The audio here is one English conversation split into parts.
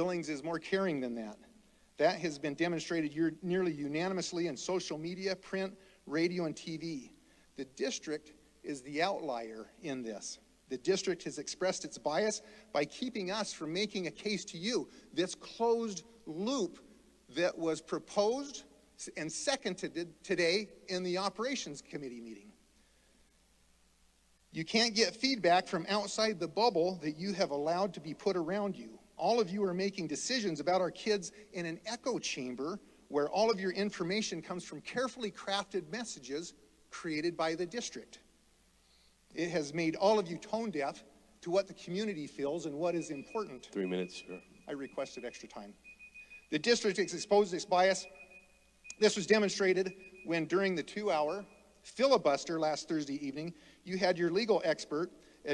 Billings is more caring than that. That has been demonstrated nearly unanimously in social media, print, radio, and TV. The district is the outlier in this. The district has expressed its bias by keeping us from making a case to you. This closed loop that was proposed and seconded today in the operations committee meeting. You can't get feedback from outside the bubble that you have allowed to be put around you. All of you are making decisions about our kids in an echo chamber where all of your information comes from carefully crafted messages created by the district. It has made all of you tone deaf to what the community feels and what is important. 3 minutes, sir. I requested extra time. The district has exposed this bias. This was demonstrated when during the 2-hour filibuster last Thursday evening, you had your legal expert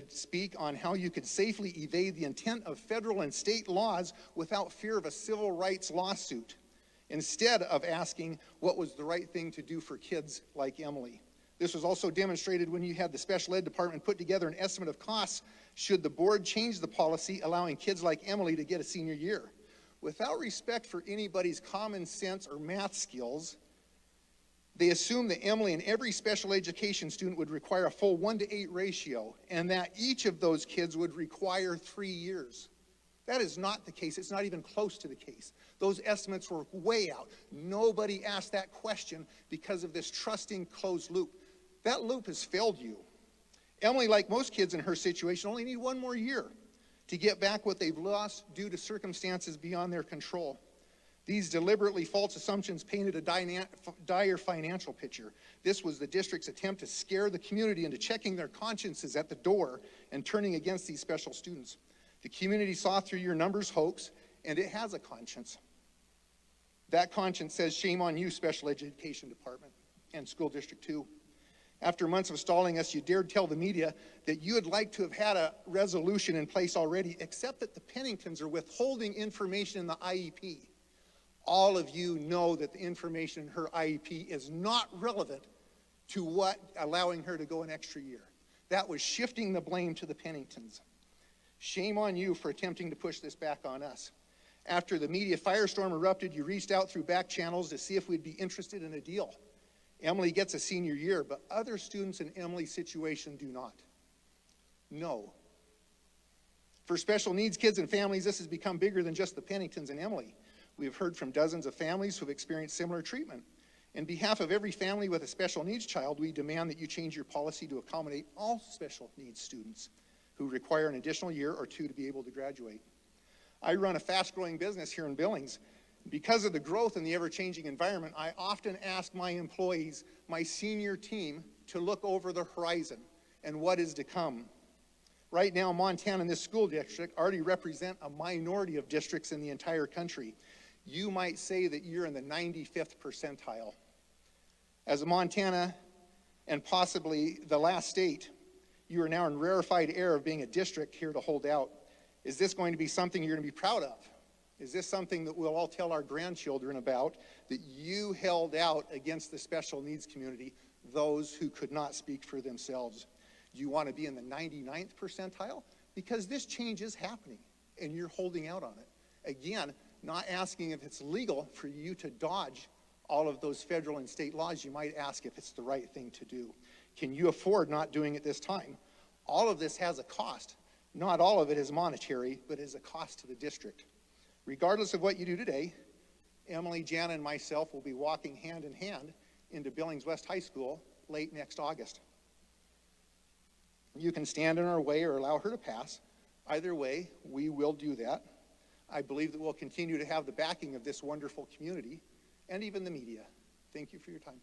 speak on how you could safely evade the intent of federal and state laws without fear of a civil rights lawsuit, instead of asking what was the right thing to do for kids like Emily. This was also demonstrated when you had the special ed department put together an estimate of costs should the board change the policy allowing kids like Emily to get a senior year. Without respect for anybody's common sense or math skills, they assume that Emily and every special education student would require a full 1-to-8 ratio, and that each of those kids would require 3 years. That is not the case. It's not even close to the case. Those estimates were way out. Nobody asked that question because of this trusting closed loop. That loop has failed you. Emily, like most kids in her situation, only need 1 more year to get back what they've lost due to circumstances beyond their control. These deliberately false assumptions painted a dire financial picture. This was the district's attempt to scare the community into checking their consciences at the door and turning against these special students. The community saw through your numbers hoax, and it has a conscience. That conscience says, shame on you, Special Education Department and School District 2. After months of stalling us, you dared tell the media that you would like to have had a resolution in place already, except that the Penningtons are withholding information in the IEP. All of you know that the information in her IEP is not relevant to what allowing her to go an extra year. That was shifting the blame to the Penningtons. Shame on you for attempting to push this back on us. After the media firestorm erupted, you reached out through back channels to see if we'd be interested in a deal. Emily gets a senior year, but other students in Emily's situation do not. No. For special needs kids and families, this has become bigger than just the Penningtons and Emily. We have heard from dozens of families who have experienced similar treatment. In behalf of every family with a special needs child, we demand that you change your policy to accommodate all special needs students who require an additional year or 2 to be able to graduate. I run a fast-growing business here in Billings. Because of the growth in the ever-changing environment, I often ask my employees, my senior team, to look over the horizon and what is to come. Right now, Montana and this school district already represent a minority of districts in the entire country. You might say that you're in the 95th percentile. As a Montana and possibly the last state, you are now in rarefied air of being a district here to hold out. Is this going to be something you're going to be proud of? Is this something that we'll all tell our grandchildren about, that you held out against the special needs community, those who could not speak for themselves? Do you want to be in the 99th percentile? Because this change is happening, and you're holding out on it. Again, not asking if it's legal for you to dodge all of those federal and state laws. You might ask if it's the right thing to do. Can you afford not doing it this time? All of this has a cost. Not all of it is monetary, but is a cost to the district. Regardless of what you do today, Emily, Jana, and myself will be walking hand in hand into Billings West High School late next August. You can stand in our way or allow her to pass. Either way, we will do that. I believe that we'll continue to have the backing of this wonderful community and even the media. Thank you for your time.